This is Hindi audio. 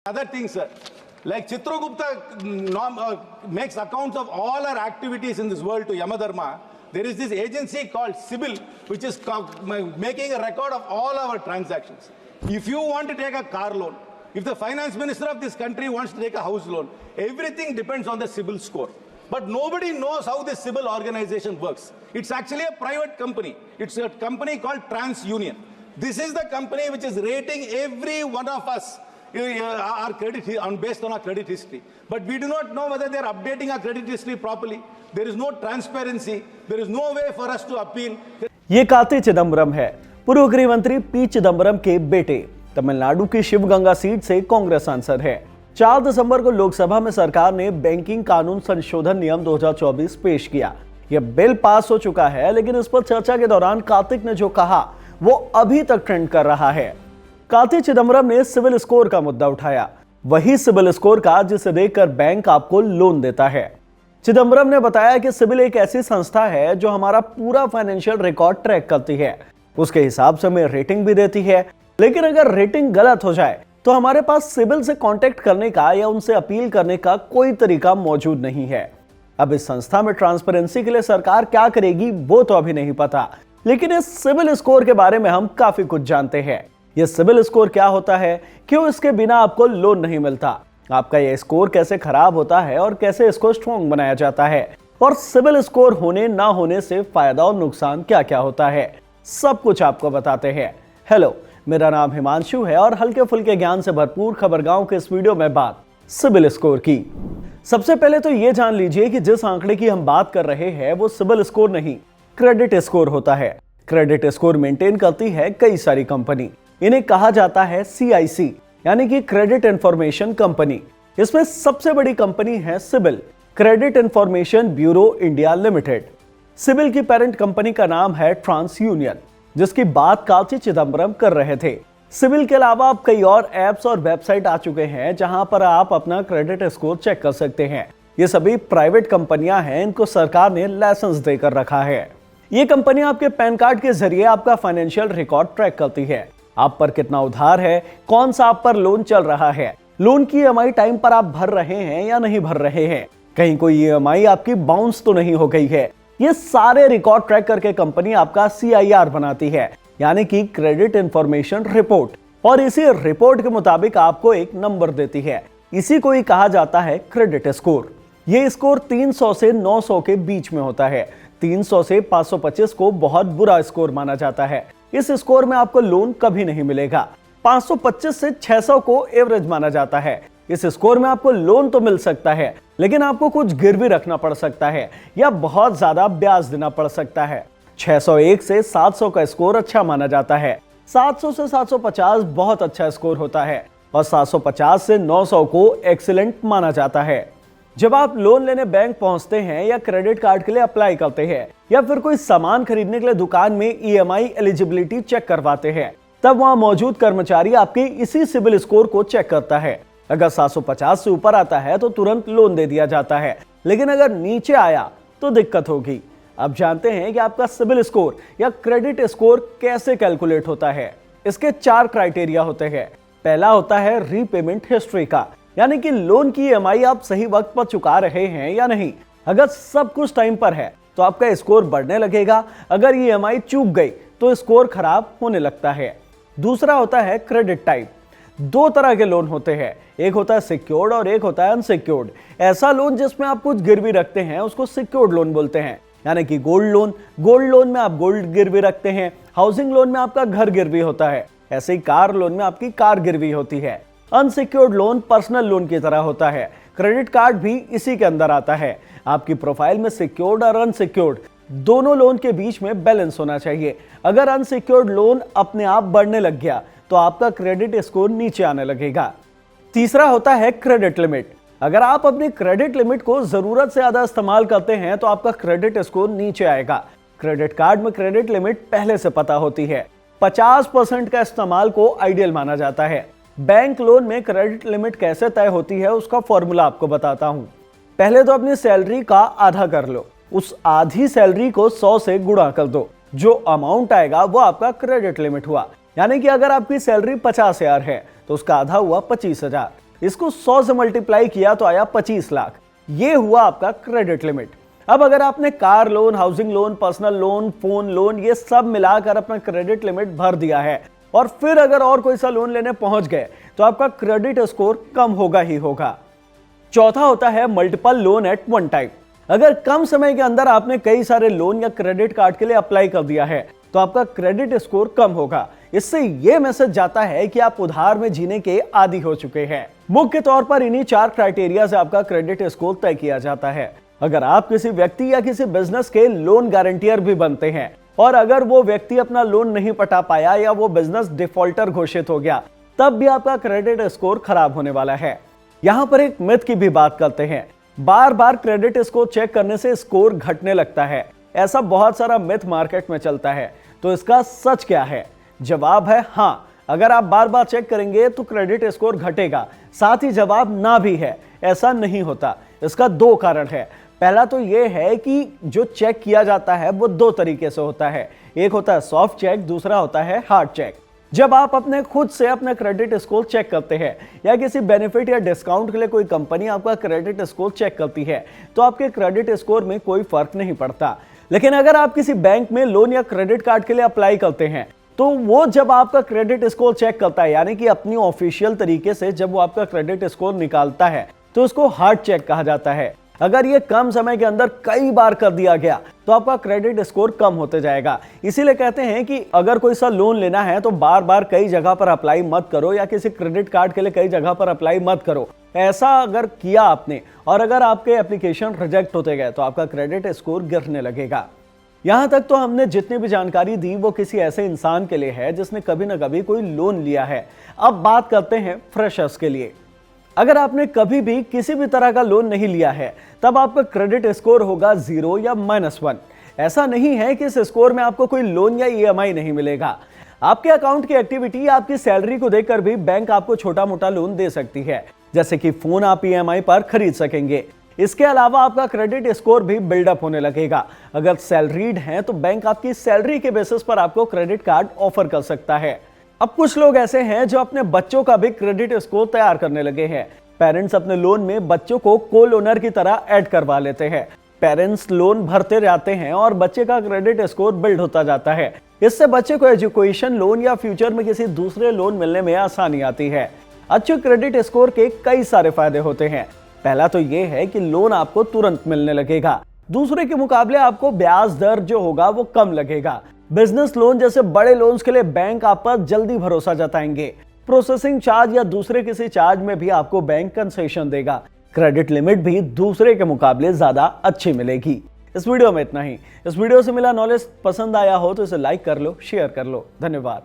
Other things, sir. Like Chitragupta makes accounts of all our activities in this world to Yamadharma. There is this agency called CIBIL, which is making a record of all our transactions. If you want to take a car loan, if the finance minister of this country wants to take a house loan, everything depends on the CIBIL score. But nobody knows how this CIBIL organization works. It's actually a private company. It's a company called TransUnion. This is the company which is rating every one of us our credit based on our credit history. But we do not know whether they are updating our credit history properly. There is no transparency. There is no way for us to appeal. ये कार्ति चिदम्बरम है, पूर्व गृह मंत्री पी चिदम्बरम के बेटे। तमिलनाडु की शिवगंगा सीट से कांग्रेस सांसद है। 4 दिसंबर को लोकसभा में सरकार ने बैंकिंग कानून संशोधन नियम 2024 पेश किया। यह बिल पास हो चुका है, लेकिन इस पर चर्चा के दौरान कार्तिक ने जो कहा वो अभी तक ट्रेंड कर रहा है। कार्ति चिदम्बरम ने सिविल स्कोर का मुद्दा उठाया, वही सिविल स्कोर का जिसे देखकर बैंक आपको लोन देता है। चिदम्बरम ने बताया कि सिविल एक ऐसी संस्था है जो हमारा पूरा फाइनेंशियल रिकॉर्ड ट्रैक करती है, उसके हिसाब से हमें रेटिंग भी देती है। लेकिन अगर रेटिंग गलत हो जाए तो हमारे पास सिविल से कांटेक्ट करने का या उनसे अपील करने का कोई तरीका मौजूद नहीं है। अब इस संस्था में ट्रांसपेरेंसी के लिए सरकार क्या करेगी वो तो अभी नहीं पता, लेकिन इस सिविल स्कोर के बारे में हम काफी कुछ जानते हैं। यह सिविल स्कोर क्या होता है, क्यों इसके बिना आपको लोन नहीं मिलता, आपका यह स्कोर कैसे खराब होता है और कैसे इसको स्ट्रॉन्ग बनाया जाता है, और सिविल स्कोर होने ना होने से फायदा और नुकसान क्या क्या होता है, सब कुछ आपको बताते हैं। हेलो, मेरा नाम हिमांशु है और हल्के फुल्के ज्ञान से भरपूर खबरगांव के इस वीडियो में बात सिविल स्कोर की। सबसे पहले तो ये जान लीजिए कि जिस आंकड़े की हम बात कर रहे हैं वो सिविल स्कोर नहीं, क्रेडिट स्कोर होता है। क्रेडिट स्कोर मेंटेन करती है कई सारी कंपनी। इन्हें कहा जाता है CIC, यानी कि क्रेडिट इंफॉर्मेशन कंपनी। इसमें सबसे बड़ी कंपनी है CIBIL, credit information bureau India limited. CIBIL की पेरेंट कंपनी का नाम है ट्रांसयूनियन, जिसकी बात कार्ति चिदम्बरम कर रहे थे। सिबिल के अलावा अब कई और एप्स और वेबसाइट आ चुके हैं जहां पर आप अपना क्रेडिट स्कोर चेक कर सकते हैं। ये सभी प्राइवेट कंपनियां हैं, इनको सरकार ने लाइसेंस देकर रखा है। ये कंपनी आपके पैन कार्ड के जरिए आपका फाइनेंशियल रिकॉर्ड ट्रैक करती है। आप पर कितना उधार है, कौन सा आप पर लोन चल रहा है, लोन की EMI टाइम पर आप भर रहे हैं या नहीं भर रहे हैं, कहीं कोई EMI आपकी बाउंस तो नहीं हो गई है। ये सारे रिकॉर्ड ट्रैक करके कंपनी आपका CIR बनाती है, यानी कि क्रेडिट इंफॉर्मेशन रिपोर्ट, और इसी रिपोर्ट के मुताबिक आपको एक नंबर देती है। इसी को ही कहा जाता है क्रेडिट स्कोर। ये स्कोर 300 से 900 के बीच में होता है। 300 से 525 को बहुत बुरा स्कोर माना जाता है। इस स्कोर में आपको लोन कभी नहीं मिलेगा। 525 से 600 को एवरेज माना जाता है। इस स्कोर में आपको लोन तो मिल सकता है, लेकिन आपको कुछ गिरवी रखना पड़ सकता है या बहुत ज्यादा ब्याज देना पड़ सकता है। 601 से 700 का स्कोर अच्छा माना जाता है। 700 से 750 बहुत अच्छा स्कोर होता है और 750 से 900 को एक्सीलेंट माना जाता है। जब आप लोन लेने बैंक पहुंचते हैं या क्रेडिट कार्ड के लिए अप्लाई करते हैं या फिर कोई सामान खरीदने के लिए दुकान में EMI एलिजिबिलिटी चेक करवाते हैं, तब वहां मौजूद कर्मचारी आपके इसी सिविल स्कोर को चेक करता है। अगर 750 से ऊपर आता है तो तुरंत लोन दे दिया जाता है, लेकिन अगर नीचे आया तो दिक्कत होगी। अब जानते हैं कि आपका सिविल स्कोर या क्रेडिट स्कोर कैसे कैलकुलेट होता है। इसके 4 क्राइटेरिया होते हैं। पहला होता है रीपेमेंट हिस्ट्री का, यानी कि लोन की EMI आप सही वक्त पर चुका रहे हैं या नहीं। अगर सब कुछ टाइम पर है तो आपका स्कोर बढ़ने लगेगा, अगर EMI चूक गई तो स्कोर खराब होने लगता है। दूसरा होता है क्रेडिट टाइप। 2 तरह के लोन होते हैं, एक होता है सिक्योर्ड और एक होता है अनसिक्योर्ड। ऐसा लोन जिसमें आप कुछ गिरवी रखते हैं उसको सिक्योर्ड लोन बोलते हैं, यानी कि गोल्ड लोन। गोल्ड लोन में आप गोल्ड गिरवी रखते हैं। हाउसिंग लोन में आपका घर गिरवी होता है, ऐसे ही कार लोन में आपकी कार गिरवी होती है। अनसिक्योर्ड लोन पर्सनल लोन की तरह होता है। क्रेडिट कार्ड भी इसी के अंदर आता है। आपकी प्रोफाइल में सिक्योर्ड और अनसिक्योर्ड दोनों लोन के बीच में बैलेंस होना चाहिए। अगर अनसिक्योर्ड लोन अपने आप बढ़ने लग गया तो आपका क्रेडिट स्कोर नीचे आने लगेगा। तीसरा होता है क्रेडिट लिमिट। अगर आप अपनी क्रेडिट लिमिट को जरूरत से ज्यादा इस्तेमाल करते हैं तो आपका क्रेडिट स्कोर नीचे आएगा। क्रेडिट कार्ड में क्रेडिट लिमिट पहले से पता होती है। 50% का इस्तेमाल को आइडियल माना जाता है। बैंक लोन में क्रेडिट लिमिट कैसे तय होती है उसका फॉर्मूला आपको बताता हूं। पहले तो अपनी सैलरी का आधा कर लो, उस आधी सैलरी को 100 से गुणा कर दो, जो अमाउंट आएगा वो आपका क्रेडिट लिमिट हुआ। यानी कि अगर आपकी सैलरी 50,000 है तो उसका आधा हुआ 25,000। इसको 100 से मल्टीप्लाई किया तो आया 25 लाख। ये हुआ आपका क्रेडिट लिमिट। अब अगर आपने car loan, housing loan, personal loan, phone loan, ये सब मिलाकर अपना क्रेडिट लिमिट भर दिया है और फिर अगर और कोई सा लोन लेने पहुंच गए तो आपका क्रेडिट स्कोर कम होगा ही होगा। चौथा होता है multiple loan eight one time. अगर कम समय के अंदर आपने कई सारे लोन या क्रेडिट कार्ड के लिए अप्लाई कर दिया है तो आपका क्रेडिट स्कोर कम होगा। इससे यह मैसेज जाता है कि आप उधार में जीने के आदी हो चुके हैं। मुख्य तौर पर इन्हीं 4 क्राइटेरिया से आपका क्रेडिट स्कोर तय किया जाता है। अगर आप किसी व्यक्ति या किसी बिजनेस के लोन गारंटियर भी बनते हैं और अगर वो व्यक्ति अपना लोन नहीं पटा पाया या वो बिजनेस डिफॉल्टर घोषित हो गया, तब भी आपका क्रेडिट स्कोर खराब होने वाला है। यहां पर एक मिथ की भी बात करते हैं। बार बार क्रेडिट स्कोर चेक करने से स्कोर घटने लगता है। ऐसा बहुत सारा मिथ मार्केट में चलता है। तो इसका सच क्या है? जवाब है हाँ, अगर आप बार बार चेक करेंगे तो क्रेडिट स्कोर घटेगा। साथ ही जवाब ना भी है, ऐसा नहीं होता। इसका 2 कारण है। पहला तो यह है कि जो चेक किया जाता है वो 2 तरीके से होता है। एक होता है सॉफ्ट चेक, दूसरा होता है हार्ड चेक। जब आप अपने खुद से अपना क्रेडिट स्कोर चेक करते हैं या किसी बेनिफिट या डिस्काउंट के लिए कोई कंपनी आपका क्रेडिट स्कोर चेक करती है तो आपके क्रेडिट स्कोर में कोई फर्क नहीं पड़ता। लेकिन अगर आप किसी बैंक में लोन या क्रेडिट कार्ड के लिए अप्लाई करते हैं तो वो जब आपका क्रेडिट स्कोर चेक करता है, यानी कि अपनी ऑफिशियल तरीके से जब वो आपका क्रेडिट स्कोर निकालता है तो उसको हार्ड चेक कहा जाता है। अगर ये कम समय के अंदर कई बार कर दिया गया तो आपका क्रेडिट स्कोर कम होते जाएगा। इसीलिए कहते हैं कि अगर कोई सा लोन लेना है तो बार बार कई जगह पर अप्लाई मत करो या किसी क्रेडिट कार्ड के लिए कई जगह पर अप्लाई मत करो। ऐसा अगर किया आपने और अगर आपके एप्लीकेशन रिजेक्ट होते गए तो आपका क्रेडिट स्कोर गिरने लगेगा। यहां तक तो हमने जितनी भी जानकारी दी वो किसी ऐसे इंसान के लिए है जिसने कभी ना कभी कोई लोन लिया है। अब बात करते हैं फ्रेशर्स के लिए। अगर आपने कभी भी किसी भी तरह का लोन नहीं लिया है तब आपका क्रेडिट स्कोर होगा 0 या -1। ऐसा नहीं है कि इस स्कोर में आपको कोई लोन या EMI नहीं मिलेगा। आपके अकाउंट की एक्टिविटी, आपकी सैलरी को देखकर भी बैंक आपको छोटा मोटा लोन दे सकती है, जैसे कि फोन आप EMI पर खरीद सकेंगे। इसके अलावा आपका क्रेडिट स्कोर भी बिल्डअप होने लगेगा। अगर सैलरीड हैं तो बैंक आपकी सैलरी के बेसिस पर आपको क्रेडिट कार्ड ऑफर कर सकता है। अब कुछ लोग ऐसे हैं जो अपने बच्चों का भी क्रेडिट स्कोर तैयार करने लगे हैं। पेरेंट्स अपने लोन में बच्चों को को-लोनर की तरह ऐड करवा लेते हैं। पेरेंट्स लोन भरते जाते हैं और बच्चे का क्रेडिट स्कोर बिल्ड होता जाता है। इससे बच्चे को एजुकेशन लोन या फ्यूचर में किसी दूसरे लोन मिलने में आसानी आती है। अच्छे क्रेडिट स्कोर के कई सारे फायदे होते हैं। पहला तो यह है कि लोन आपको तुरंत मिलने लगेगा। दूसरे के मुकाबले आपको ब्याज दर जो होगा वो कम लगेगा। बिजनेस लोन जैसे बड़े लोन्स के लिए बैंक आप पर जल्दी भरोसा जताएंगे। प्रोसेसिंग चार्ज या दूसरे किसी चार्ज में भी आपको बैंक कंसेशन देगा। क्रेडिट लिमिट भी दूसरे के मुकाबले ज्यादा अच्छी मिलेगी। इस वीडियो में इतना ही। इस वीडियो से मिला नॉलेज पसंद आया हो तो इसे लाइक कर लो, शेयर कर लो। धन्यवाद।